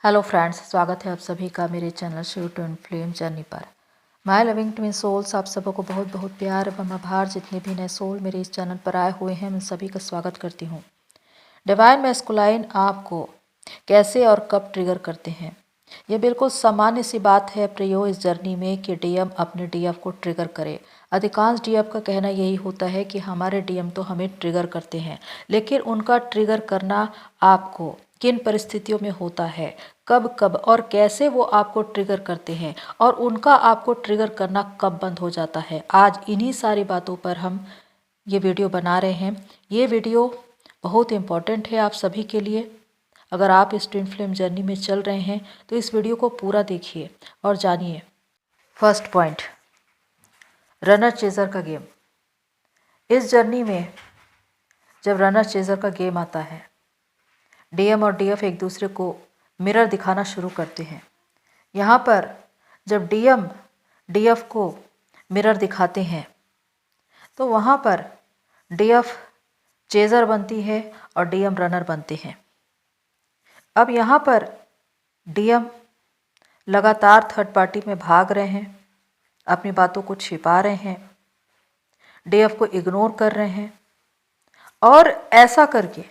Hello friends, स्वागत है आप सभी का मेरे channel Shiv twin flame journey पर। माय लविंग ट्विन सोल्स, आप सबों को बहुत बहुत प्यार एवं आभार। जितने भी नए सोल मेरे इस चैनल पर आए हुए हैं, मैं सभी का स्वागत करती हूँ। डिवाइन मैस्कुलाइन आपको कैसे और कब ट्रिगर करते हैं? ये बिल्कुल सामान्य सी बात है प्रियो इस जर्नी में कि डीएम अपने डीएफ को ट्रिगर करे। अधिकांश डीएफ का कहना यही होता है कि हमारे डीएम तो हमें ट्रिगर करते हैं, लेकिन उनका ट्रिगर करना आपको किन परिस्थितियों में होता है, कब कब और कैसे वो आपको ट्रिगर करते हैं, और उनका आपको ट्रिगर करना कब बंद हो जाता है। आज इन्हीं सारी बातों पर हम ये वीडियो बना रहे हैं। ये वीडियो बहुत इम्पॉर्टेंट है आप सभी के लिए। अगर आप इस ट्विन फ्लेम जर्नी में चल रहे हैं तो इस वीडियो को पूरा देखिए और जानिए। फर्स्ट पॉइंट, रनर चेजर का गेम। इस जर्नी में जब रनर चेजर का गेम आता है, डीएम और डीएफ एक दूसरे को मिरर दिखाना शुरू करते हैं। यहाँ पर जब डीएम डीएफ को मिरर दिखाते हैं तो वहाँ पर डीएफ चेजर बनती है और डीएम रनर बनते हैं। अब यहाँ पर डीएम लगातार थर्ड पार्टी में भाग रहे हैं, अपनी बातों को छिपा रहे हैं, डीएफ को इग्नोर कर रहे हैं, और ऐसा करके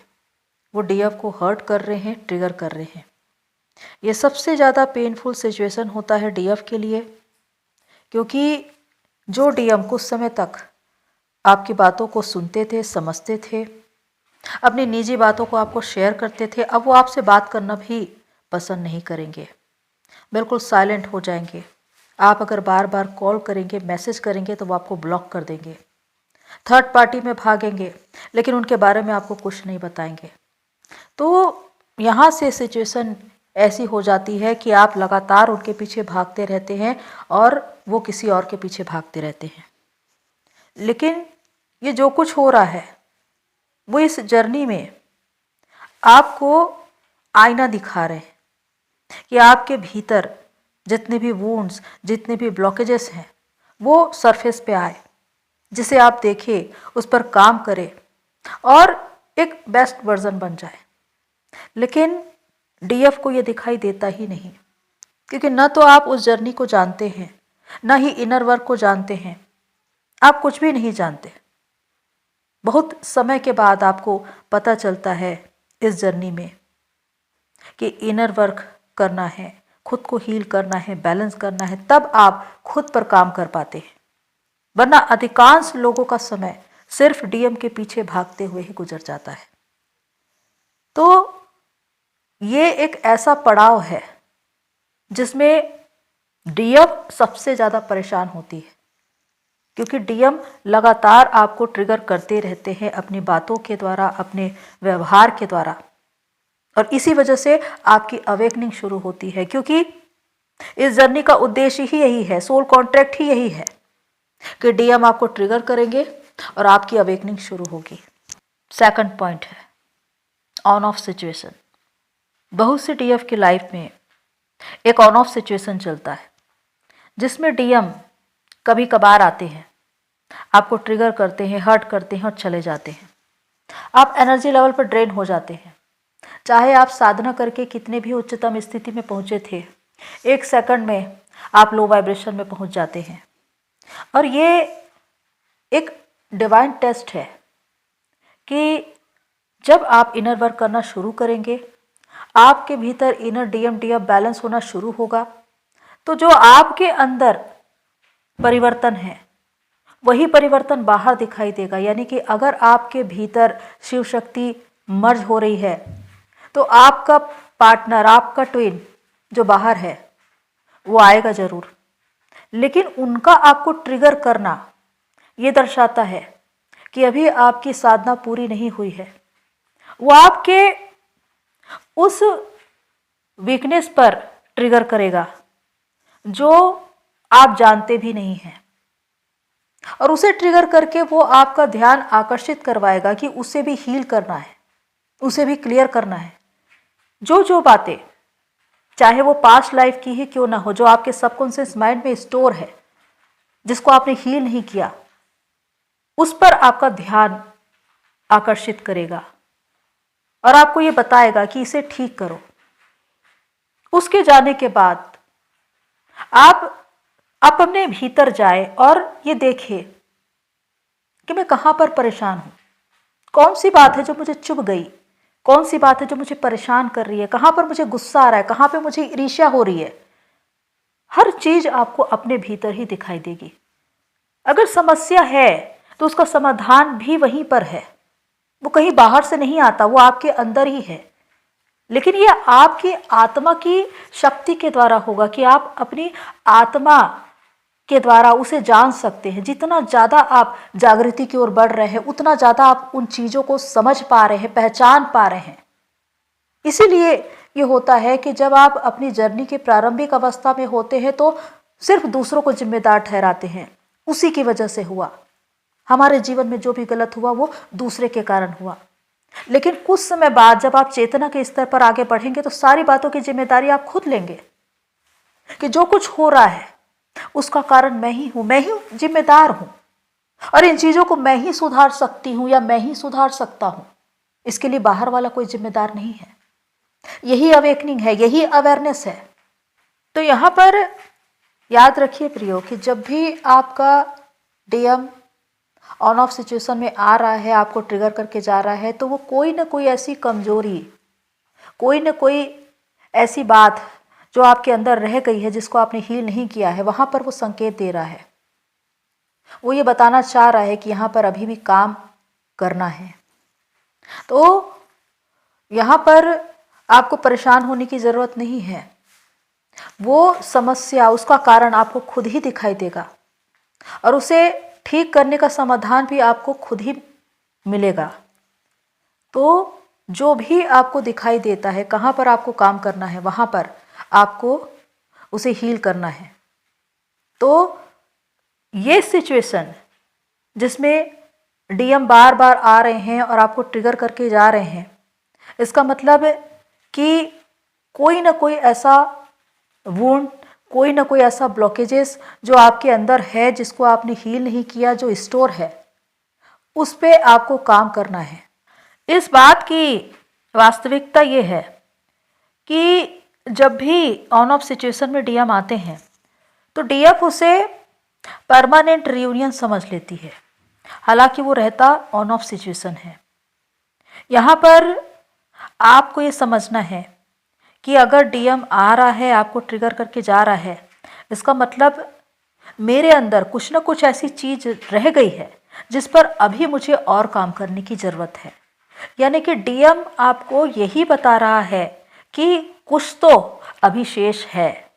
वो डीएफ को हर्ट कर रहे हैं, ट्रिगर कर रहे हैं। ये सबसे ज़्यादा पेनफुल सिचुएशन होता है डीएफ के लिए, क्योंकि जो डीएम कुछ समय तक आपकी बातों को सुनते थे, समझते थे, अपनी निजी बातों को आपको शेयर करते थे, अब वो आपसे बात करना भी पसंद नहीं करेंगे, बिल्कुल साइलेंट हो जाएंगे। आप अगर बार बार कॉल करेंगे, मैसेज करेंगे तो वो आपको ब्लॉक कर देंगे, थर्ड पार्टी में भागेंगे, लेकिन उनके बारे में आपको कुछ नहीं बताएंगे। तो यहाँ से सिचुएशन ऐसी हो जाती है कि आप लगातार उनके पीछे भागते रहते हैं और वो किसी और के पीछे भागते रहते हैं। लेकिन ये जो कुछ हो रहा है वो इस जर्नी में आपको आईना दिखा रहे हैं कि आपके भीतर जितने भी वुंड्स, जितने भी ब्लॉकेजेस हैं, वो सरफेस पे आए, जिसे आप देखें, उस पर काम करें और एक बेस्ट वर्जन बन जाए। लेकिन डीएफ को ये दिखाई देता ही नहीं, क्योंकि न तो आप उस जर्नी को जानते हैं, न ही इनर वर्क को जानते हैं, आप कुछ भी नहीं जानते। बहुत समय के बाद आपको पता चलता है इस जर्नी में कि इनर वर्क करना है, खुद को हील करना है, बैलेंस करना है, तब आप खुद पर काम कर पाते हैं। वरना अधिकांश लोगों का समय सिर्फ डीएम के पीछे भागते हुए ही गुजर जाता है। तो ये एक ऐसा पड़ाव है जिसमें डीएम सबसे ज़्यादा परेशान होती है, क्योंकि डीएम लगातार आपको ट्रिगर करते रहते हैं अपनी बातों के द्वारा, अपने व्यवहार के द्वारा, और इसी वजह से आपकी अवेकनिंग शुरू होती है। क्योंकि इस जर्नी का उद्देश्य ही यही है, सोल कॉन्ट्रैक्ट ही यही है कि डीएम आपको ट्रिगर करेंगे और आपकी अवेकनिंग शुरू होगी। सेकंड पॉइंट है ऑन ऑफ सिचुएशन। बहुत से डीएफ की लाइफ में एक ऑन ऑफ सिचुएशन चलता है, जिसमें डीएम कभी कभार आते हैं, आपको ट्रिगर करते हैं, हर्ट करते हैं और चले जाते हैं। आप एनर्जी लेवल पर ड्रेन हो जाते हैं। चाहे आप साधना करके कितने भी उच्चतम स्थिति में पहुंचे थे, एक सेकंड में आप लो वाइब्रेशन में पहुंच जाते हैं। और ये एक डिवाइन टेस्ट है कि जब आप इनर वर्क करना शुरू करेंगे, आपके भीतर इनर डीएम डीएफ बैलेंस होना शुरू होगा, तो जो आपके अंदर परिवर्तन है वही परिवर्तन बाहर दिखाई देगा। यानी कि अगर आपके भीतर शिव शक्ति मर्ज हो रही है, तो आपका पार्टनर, आपका ट्विन जो बाहर है, वो आएगा जरूर, लेकिन उनका आपको ट्रिगर करना ये दर्शाता है कि अभी आपकी साधना पूरी नहीं हुई है। वो आपके उस वीकनेस पर ट्रिगर करेगा जो आप जानते भी नहीं हैं, और उसे ट्रिगर करके वो आपका ध्यान आकर्षित करवाएगा कि उसे भी हील करना है, उसे भी क्लियर करना है। जो बातें, चाहे वो पास्ट लाइफ की ही क्यों ना हो, जो आपके सबकॉन्शियस माइंड में स्टोर है, जिसको आपने हील नहीं किया, उस पर आपका ध्यान आकर्षित करेगा और आपको ये बताएगा कि इसे ठीक करो। उसके जाने के बाद आप अपने भीतर जाए और ये देखिए कि मैं कहाँ पर परेशान हूँ, कौन सी बात है जो मुझे चुभ गई, कौन सी बात है जो मुझे परेशान कर रही है, कहाँ पर मुझे गुस्सा आ रहा है, कहाँ पे मुझे ईर्ष्या हो रही है। हर चीज आपको अपने भीतर ही दिखाई देगी। अगर समस्या है तो उसका समाधान भी वहीं पर है, वो कहीं बाहर से नहीं आता, वो आपके अंदर ही है। लेकिन ये आपकी आत्मा की शक्ति के द्वारा होगा कि आप अपनी आत्मा के द्वारा उसे जान सकते हैं। जितना ज़्यादा आप जागृति की ओर बढ़ रहे हैं उतना ज़्यादा आप उन चीज़ों को समझ पा रहे हैं, पहचान पा रहे हैं। इसीलिए ये होता है कि जब आप अपनी जर्नी की प्रारंभिक अवस्था में होते हैं तो सिर्फ दूसरों को जिम्मेदार ठहराते हैं, उसी की वजह से हुआ, हमारे जीवन में जो भी गलत हुआ वो दूसरे के कारण हुआ। लेकिन कुछ समय बाद जब आप चेतना के स्तर पर आगे बढ़ेंगे तो सारी बातों की जिम्मेदारी आप खुद लेंगे कि जो कुछ हो रहा है उसका कारण मैं ही जिम्मेदार हूं और इन चीजों को मैं ही सुधार सकती हूं या मैं ही सुधार सकता हूं। इसके लिए बाहर वाला कोई जिम्मेदार नहीं है। यही अवेकनिंग है, यही अवेयरनेस है। तो यहां पर याद रखिए प्रियो कि जब भी आपका डीएम ऑन ऑफ सिचुएशन में आ रहा है, आपको ट्रिगर करके जा रहा है, तो वो कोई ना कोई ऐसी कमजोरी, कोई ना कोई ऐसी बात जो आपके अंदर रह गई है जिसको आपने हील नहीं किया है, वहां पर वो संकेत दे रहा है। वो ये बताना चाह रहा है कि यहाँ पर अभी भी काम करना है। तो यहाँ पर आपको परेशान होने की जरूरत नहीं है। वो समस्या, उसका कारण आपको खुद ही दिखाई देगा और उसे ठीक करने का समाधान भी आपको खुद ही मिलेगा। तो जो भी आपको दिखाई देता है, कहाँ पर आपको काम करना है, वहाँ पर आपको उसे हील करना है। तो ये सिचुएशन जिसमें डीएम बार बार आ रहे हैं और आपको ट्रिगर करके जा रहे हैं, इसका मतलब कि कोई ना कोई ऐसा वुंड, कोई ना कोई ऐसा ब्लॉकेजेस जो आपके अंदर है, जिसको आपने हील नहीं किया, जो स्टोर है, उस पे आपको काम करना है। इस बात की वास्तविकता ये है कि जब भी ऑन ऑफ सिचुएशन में डीएम आते हैं तो डीएफ उसे परमानेंट रियूनियन समझ लेती है, हालांकि वो रहता ऑन ऑफ सिचुएशन है। यहाँ पर आपको ये समझना है कि अगर डीएम आ रहा है, आपको ट्रिगर करके जा रहा है, इसका मतलब मेरे अंदर कुछ ना कुछ ऐसी चीज रह गई है जिस पर अभी मुझे और काम करने की जरूरत है। यानी कि डीएम आपको यही बता रहा है कि कुछ तो अभी शेष है,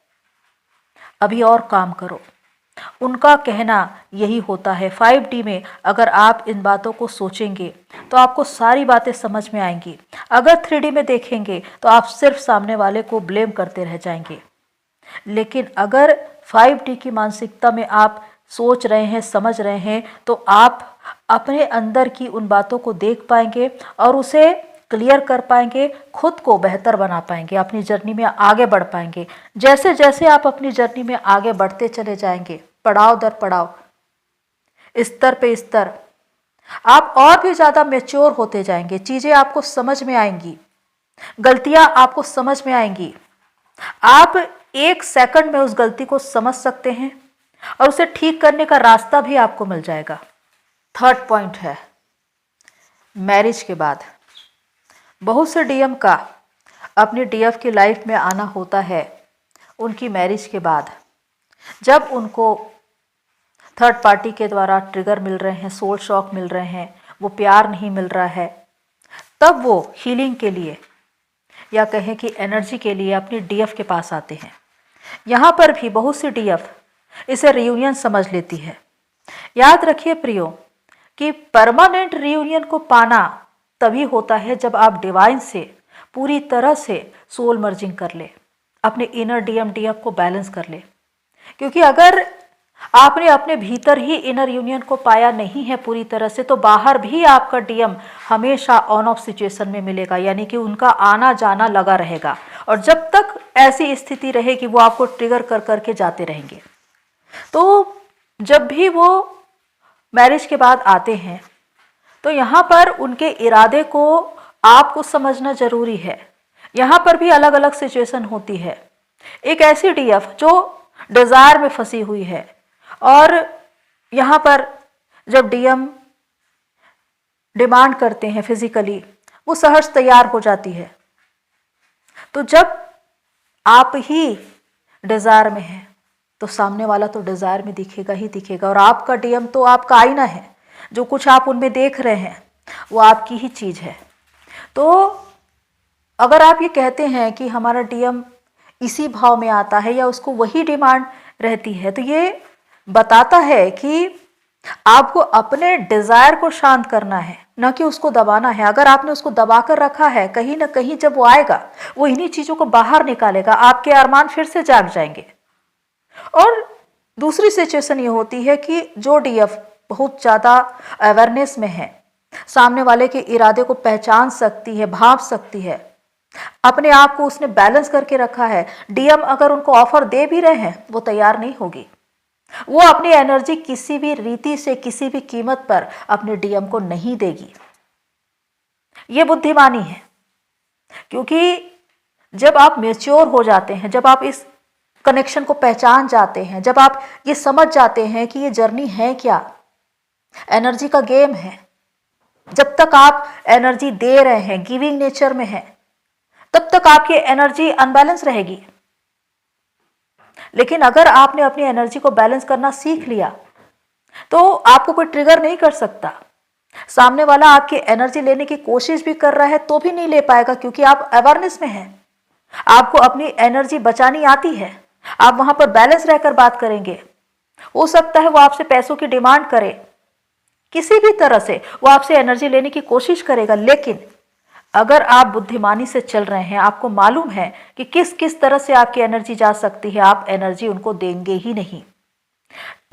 अभी और काम करो। उनका कहना यही होता है। 5D में अगर आप इन बातों को सोचेंगे तो आपको सारी बातें समझ में आएंगी। अगर 3D में देखेंगे तो आप सिर्फ सामने वाले को ब्लेम करते रह जाएंगे। लेकिन अगर 5D की मानसिकता में आप सोच रहे हैं, समझ रहे हैं, तो आप अपने अंदर की उन बातों को देख पाएंगे और उसे क्लियर कर पाएंगे, खुद को बेहतर बना पाएंगे, अपनी जर्नी में आगे बढ़ पाएंगे। जैसे जैसे आप अपनी जर्नी में आगे बढ़ते चले जाएंगे, पड़ाव दर पड़ाव, स्तर पे स्तर, आप और भी ज़्यादा मैच्योर होते जाएंगे। चीज़ें आपको समझ में आएंगी, गलतियां आपको समझ में आएंगी। आप 1 सेकंड में उस गलती को समझ सकते हैं और उसे ठीक करने का रास्ता भी आपको मिल जाएगा। 3rd पॉइंट है मैरिज के बाद। बहुत से डीएम का अपनी डीएफ की लाइफ में आना होता है उनकी मैरिज के बाद, जब उनको थर्ड पार्टी के द्वारा ट्रिगर मिल रहे हैं, सोल शॉक मिल रहे हैं, वो प्यार नहीं मिल रहा है, तब वो हीलिंग के लिए या कहें कि एनर्जी के लिए अपनी डीएफ के पास आते हैं। यहाँ पर भी बहुत सी डीएफ इसे रियूनियन समझ लेती है। याद रखिए प्रियो कि परमानेंट रियूनियन को पाना तभी होता है जब आप डिवाइन से पूरी तरह से सोल मर्जिंग कर ले, अपने इनर डीएम डीएफ को बैलेंस कर ले। क्योंकि अगर आपने अपने भीतर ही इनर यूनियन को पाया नहीं है पूरी तरह से, तो बाहर भी आपका डीएम हमेशा ऑन ऑफ सिचुएशन में मिलेगा, यानी कि उनका आना जाना लगा रहेगा। और जब तक ऐसी स्थिति रहेगी वो आपको ट्रिगर कर करके जाते रहेंगे। तो जब भी वो मैरिज के बाद आते हैं तो यहाँ पर उनके इरादे को आपको समझना जरूरी है। यहाँ पर भी अलग अलग सिचुएशन होती है। एक ऐसी डीएफ जो डिजायर में फंसी हुई है और यहाँ पर जब डीएम डिमांड करते हैं फिजिकली, वो सहज तैयार हो जाती है। तो जब आप ही डिजायर में हैं तो सामने वाला तो डिजायर में दिखेगा ही दिखेगा, और आपका डीएम तो आपका आईना है। जो कुछ आप उनमें देख रहे हैं वो आपकी ही चीज है। तो अगर आप ये कहते हैं कि हमारा डीएम इसी भाव में आता है या उसको वही डिमांड रहती है, तो ये बताता है कि आपको अपने डिजायर को शांत करना है, न कि उसको दबाना है। अगर आपने उसको दबा कर रखा है, कहीं ना कहीं जब वो आएगा वो इन्हीं चीजों को बाहर निकालेगा, आपके अरमान फिर से जाग जाएंगे। और दूसरी सिचुएशन ये होती है कि जो डीएफ बहुत ज्यादा अवेयरनेस में है, सामने वाले के इरादे को पहचान सकती है, भांप सकती है, अपने आप को उसने बैलेंस करके रखा है। डीएम अगर उनको ऑफर दे भी रहे हैं वो तैयार नहीं होगी। वो अपनी एनर्जी किसी भी रीति से, किसी भी कीमत पर अपने डीएम को नहीं देगी। ये बुद्धिमानी है, क्योंकि जब आप मैच्योर हो जाते हैं, जब आप इस कनेक्शन को पहचान जाते हैं, जब आप ये समझ जाते हैं कि ये जर्नी है क्या, एनर्जी का गेम है। जब तक आप एनर्जी दे रहे हैं, गिविंग नेचर में है, तब तक आपकी एनर्जी अनबैलेंस रहेगी। लेकिन अगर आपने अपनी एनर्जी को बैलेंस करना सीख लिया तो आपको कोई ट्रिगर नहीं कर सकता। सामने वाला आपकी एनर्जी लेने की कोशिश भी कर रहा है तो भी नहीं ले पाएगा, क्योंकि आप अवेयरनेस में हैं। आपको अपनी एनर्जी बचानी आती है, आप वहां पर बैलेंस रहकर बात करेंगे। हो सकता है वो आपसे पैसों की डिमांड करे, किसी भी तरह से वो आपसे एनर्जी लेने की कोशिश करेगा, लेकिन अगर आप बुद्धिमानी से चल रहे हैं, आपको मालूम है कि किस किस तरह से आपकी एनर्जी जा सकती है, आप एनर्जी उनको देंगे ही नहीं।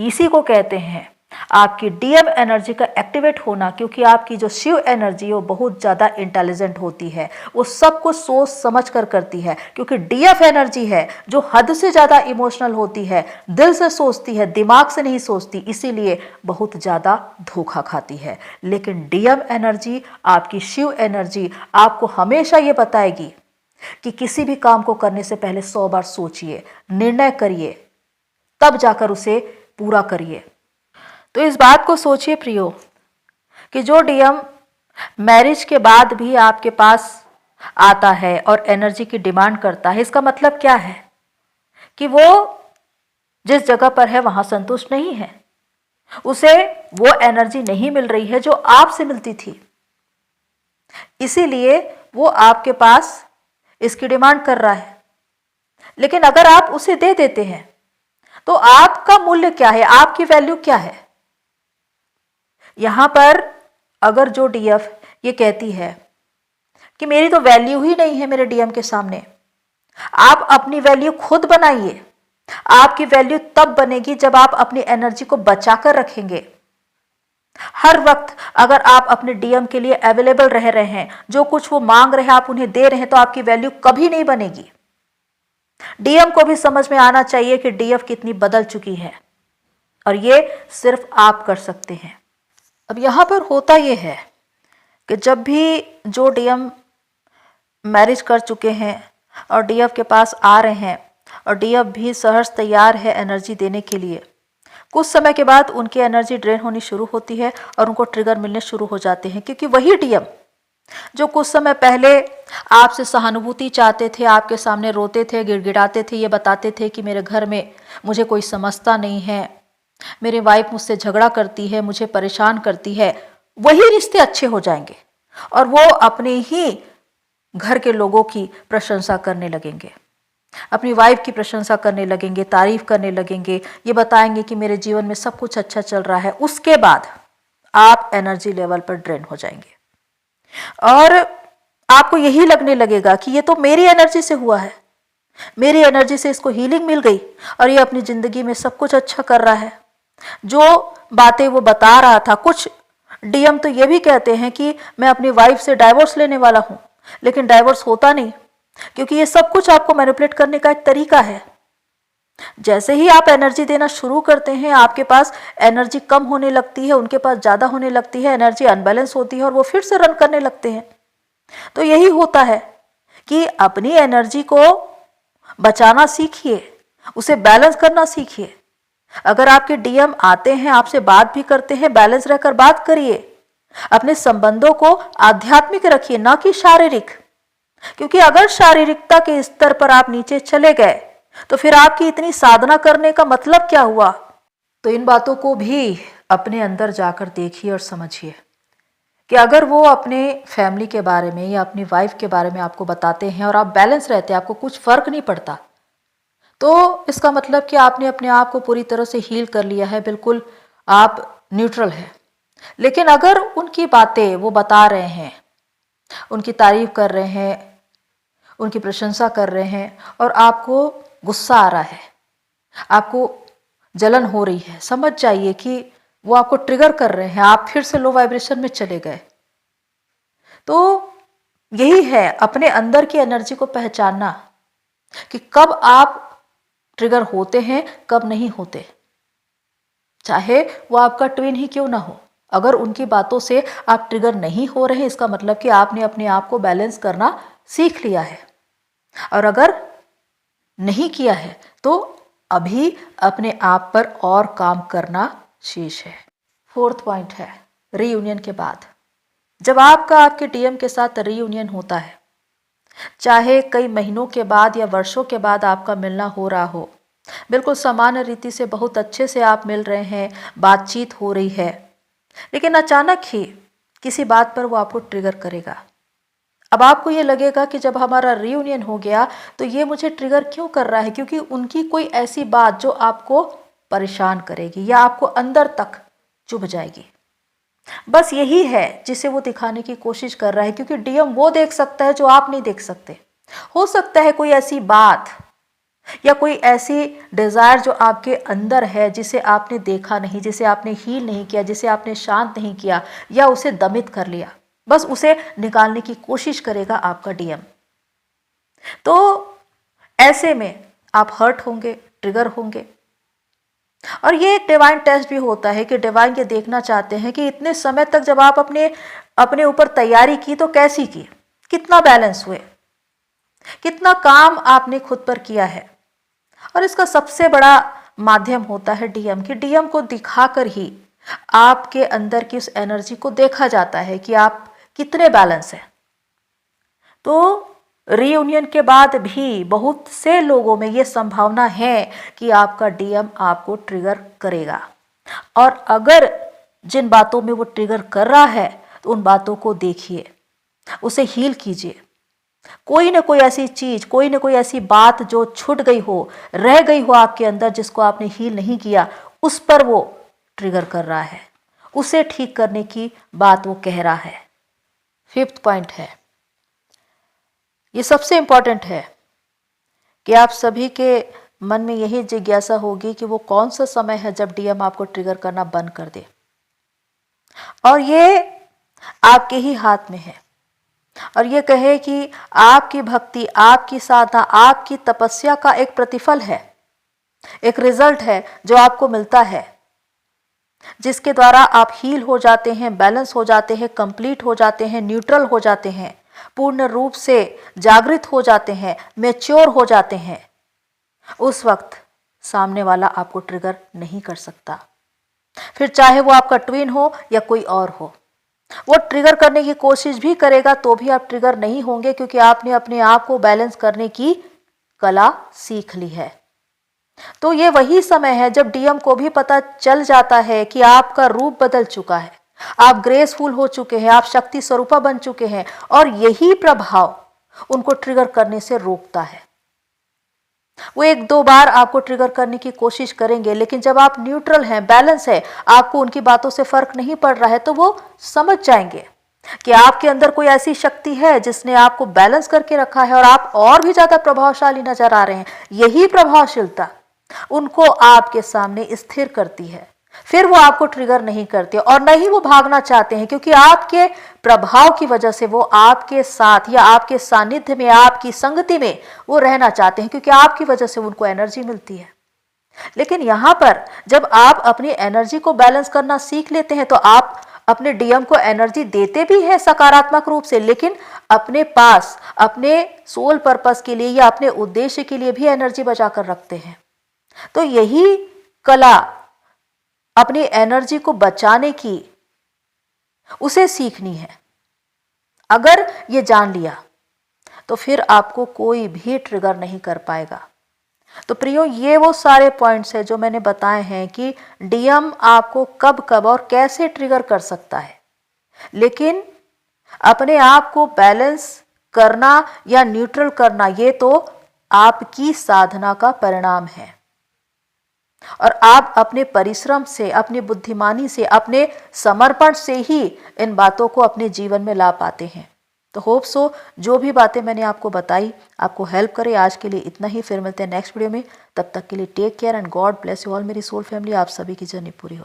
इसी को कहते हैं आपकी डीएम एनर्जी का एक्टिवेट होना, क्योंकि आपकी जो शिव एनर्जी है वो बहुत ज्यादा इंटेलिजेंट होती है, वो सब कुछ सोच समझ कर करती है। क्योंकि डीएफ एनर्जी है जो हद से ज्यादा इमोशनल होती है, दिल से सोचती है, दिमाग से नहीं सोचती, इसीलिए बहुत ज्यादा धोखा खाती है। लेकिन डीएम एनर्जी, आपकी शिव एनर्जी आपको हमेशा ये बताएगी कि किसी भी काम को करने से पहले 100 बार सोचिए, निर्णय करिए, तब जाकर उसे पूरा करिए। तो इस बात को सोचिए प्रियो कि जो डीएम मैरिज के बाद भी आपके पास आता है और एनर्जी की डिमांड करता है, इसका मतलब क्या है कि वो जिस जगह पर है वहां संतुष्ट नहीं है, उसे वो एनर्जी नहीं मिल रही है जो आपसे मिलती थी, इसीलिए वो आपके पास इसकी डिमांड कर रहा है। लेकिन अगर आप उसे दे देते हैं तो आपका मूल्य क्या है, आपकी वैल्यू क्या है? यहां पर अगर जो डीएफ ये कहती है कि मेरी तो वैल्यू ही नहीं है मेरे डीएम के सामने, आप अपनी वैल्यू खुद बनाइए। आपकी वैल्यू तब बनेगी जब आप अपनी एनर्जी को बचाकर रखेंगे। हर वक्त अगर आप अपने डीएम के लिए अवेलेबल रह रहे हैं, जो कुछ वो मांग रहे हैं आप उन्हें दे रहे हैं, तो आपकी वैल्यू कभी नहीं बनेगी। डीएम को भी समझ में आना चाहिए कि डीएफ कितनी बदल चुकी है, और ये सिर्फ आप कर सकते हैं। अब यहाँ पर होता यह है कि जब भी जो डीएम मैरिज कर चुके हैं और डीएफ के पास आ रहे हैं और डीएफ भी सहर्ष तैयार है एनर्जी देने के लिए, कुछ समय के बाद उनकी एनर्जी ड्रेन होनी शुरू होती है और उनको ट्रिगर मिलने शुरू हो जाते हैं। क्योंकि वही डीएम जो कुछ समय पहले आपसे सहानुभूति चाहते थे, आपके सामने रोते थे, गिड़गिड़ाते थे, ये बताते थे कि मेरे घर में मुझे कोई समझता नहीं है, मेरी वाइफ मुझसे झगड़ा करती है, मुझे परेशान करती है, वही रिश्ते अच्छे हो जाएंगे और वो अपने ही घर के लोगों की प्रशंसा करने लगेंगे, अपनी वाइफ की प्रशंसा करने लगेंगे, तारीफ करने लगेंगे, ये बताएंगे कि मेरे जीवन में सब कुछ अच्छा चल रहा है। उसके बाद आप एनर्जी लेवल पर ड्रेन हो जाएंगे और आपको यही लगने लगेगा कि ये तो मेरी एनर्जी से हुआ है, मेरी एनर्जी से इसको हीलिंग मिल गई और ये अपनी जिंदगी में सब कुछ अच्छा कर रहा है। जो बातें वो बता रहा था, कुछ डीएम तो ये भी कहते हैं कि मैं अपनी वाइफ से डाइवोर्स लेने वाला हूं, लेकिन डाइवोर्स होता नहीं, क्योंकि ये सब कुछ आपको मैनिपुलेट करने का एक तरीका है। जैसे ही आप एनर्जी देना शुरू करते हैं, आपके पास एनर्जी कम होने लगती है, उनके पास ज़्यादा होने लगती है, एनर्जी अनबैलेंस होती है और वो फिर से रन करने लगते हैं। तो यही होता है कि अपनी एनर्जी को बचाना सीखिए, उसे बैलेंस करना सीखिए। अगर आपके डीएम आते हैं, आपसे बात भी करते हैं, बैलेंस रहकर बात करिए। अपने संबंधों को आध्यात्मिक रखिए, ना कि शारीरिक। क्योंकि अगर शारीरिकता के स्तर पर आप नीचे चले गए तो फिर आपकी इतनी साधना करने का मतलब क्या हुआ। तो इन बातों को भी अपने अंदर जाकर देखिए और समझिए कि अगर वो अपने फैमिली के बारे में या अपनी वाइफ के बारे में आपको बताते हैं और आप बैलेंस रहते हैं, आपको कुछ फर्क नहीं पड़ता, तो इसका मतलब कि आपने अपने आप को पूरी तरह से हील कर लिया है, बिल्कुल आप न्यूट्रल हैं। लेकिन अगर उनकी बातें वो बता रहे हैं, उनकी तारीफ कर रहे हैं, उनकी प्रशंसा कर रहे हैं और आपको गुस्सा आ रहा है, आपको जलन हो रही है, समझ जाइए कि वो आपको ट्रिगर कर रहे हैं, आप फिर से लो वाइब्रेशन में चले गए। तो यही है अपने अंदर की एनर्जी को पहचानना कि कब आप ट्रिगर होते हैं, कब नहीं होते। चाहे वो आपका ट्विन ही क्यों ना हो, अगर उनकी बातों से आप ट्रिगर नहीं हो रहे, इसका मतलब कि आपने अपने आप को बैलेंस करना सीख लिया है। और अगर नहीं किया है तो अभी अपने आप पर और काम करना शेष है। फोर्थ पॉइंट है रीयूनियन के बाद। जब आपका आपके डीएम के साथ रीयूनियन होता है, चाहे कई महीनों के बाद या वर्षों के बाद आपका मिलना हो रहा हो, बिल्कुल सामान्य रीति से बहुत अच्छे से आप मिल रहे हैं, बातचीत हो रही है, लेकिन अचानक ही किसी बात पर वो आपको ट्रिगर करेगा। अब आपको ये लगेगा कि जब हमारा रीयूनियन हो गया तो ये मुझे ट्रिगर क्यों कर रहा है, क्योंकि उनकी कोई ऐसी बात जो आपको परेशान करेगी या आपको अंदर तक चुभ जाएगी। बस यही है जिसे वो दिखाने की कोशिश कर रहा है, क्योंकि डीएम वो देख सकता है जो आप नहीं देख सकते। हो सकता है कोई ऐसी बात या कोई ऐसी डिजायर जो आपके अंदर है जिसे आपने देखा नहीं, जिसे आपने हील नहीं किया, जिसे आपने शांत नहीं किया या उसे दमित कर लिया, बस उसे निकालने की कोशिश करेगा आपका डीएम। तो ऐसे में आप हर्ट होंगे, ट्रिगर होंगे। और ये एक डिवाइन टेस्ट भी होता है कि डिवाइन ये देखना चाहते हैं कि इतने समय तक जब आप अपने ऊपर तैयारी की तो कैसी की, कितना बैलेंस हुए, कितना काम आपने खुद पर किया है। और इसका सबसे बड़ा माध्यम होता है डीएम, कि डीएम को दिखाकर ही आपके अंदर की उस एनर्जी को देखा जाता है कि आप कितने बैलेंस हैं। तो रीयूनियन के बाद भी बहुत से लोगों में ये संभावना है कि आपका डीएम आपको ट्रिगर करेगा। और अगर जिन बातों में वो ट्रिगर कर रहा है तो उन बातों को देखिए, उसे हील कीजिए। कोई ना कोई ऐसी चीज, कोई ना कोई ऐसी बात जो छूट गई हो, रह गई हो आपके अंदर, जिसको आपने हील नहीं किया, उस पर वो ट्रिगर कर रहा है, उसे ठीक करने की बात वो कह रहा है। फिफ्थ पॉइंट है, ये सबसे इंपॉर्टेंट है कि आप सभी के मन में यही जिज्ञासा होगी कि वो कौन सा समय है जब डीएम आपको ट्रिगर करना बंद कर दे। और ये आपके ही हाथ में है। और ये कहे कि आपकी भक्ति, आपकी साधना, आपकी तपस्या का एक प्रतिफल है, एक रिजल्ट है जो आपको मिलता है, जिसके द्वारा आप हील हो जाते हैं, बैलेंस हो जाते हैं, कंप्लीट हो जाते हैं, न्यूट्रल हो जाते हैं, पूर्ण रूप से जागृत हो जाते हैं, मैच्योर हो जाते हैं। उस वक्त सामने वाला आपको ट्रिगर नहीं कर सकता, फिर चाहे वो आपका ट्विन हो या कोई और हो। वो ट्रिगर करने की कोशिश भी करेगा तो भी आप ट्रिगर नहीं होंगे, क्योंकि आपने अपने आप को बैलेंस करने की कला सीख ली है। तो ये वही समय है जब डीएम को भी पता चल जाता है कि आपका रूप बदल चुका है, आप ग्रेसफुल हो चुके हैं, आप शक्ति स्वरूपा बन चुके हैं, और यही प्रभाव उनको ट्रिगर करने से रोकता है। वो एक दो बार आपको ट्रिगर करने की कोशिश करेंगे, लेकिन जब आप न्यूट्रल हैं, बैलेंस है, आपको उनकी बातों से फर्क नहीं पड़ रहा है, तो वो समझ जाएंगे कि आपके अंदर कोई ऐसी शक्ति है जिसने आपको बैलेंस करके रखा है और आप और भी ज्यादा प्रभावशाली नजर आ रहे हैं। यही प्रभावशीलता उनको आपके सामने स्थिर करती है, फिर वो आपको ट्रिगर नहीं करते और न ही वो भागना चाहते हैं, क्योंकि आपके प्रभाव की वजह से वो आपके साथ या आपके सानिध्य में, आपकी संगति में वो रहना चाहते हैं, क्योंकि आपकी वजह से उनको एनर्जी मिलती है। लेकिन यहाँ पर जब आप अपनी एनर्जी को बैलेंस करना सीख लेते हैं तो आप अपने डीएम को एनर्जी देते भी हैं सकारात्मक रूप से, लेकिन अपने पास अपने सोल पर्पस के लिए या अपने उद्देश्य के लिए भी एनर्जी बचा कर रखते हैं। तो यही कला अपनी एनर्जी को बचाने की उसे सीखनी है। अगर ये जान लिया तो फिर आपको कोई भी ट्रिगर नहीं कर पाएगा। तो प्रियो, ये वो सारे पॉइंट्स हैं जो मैंने बताए हैं कि डीएम आपको कब कब और कैसे ट्रिगर कर सकता है, लेकिन अपने आप को बैलेंस करना या न्यूट्रल करना ये तो आपकी साधना का परिणाम है और आप अपने परिश्रम से, अपनी बुद्धिमानी से, अपने समर्पण से ही इन बातों को अपने जीवन में ला पाते हैं। तो होप सो जो भी बातें मैंने आपको बताई आपको हेल्प करे। आज के लिए इतना ही, फिर मिलते हैं नेक्स्ट वीडियो में। तब तक के लिए take care and God bless you all मेरी सोल फैमिली। आप सभी की जर्नी पूरी हो।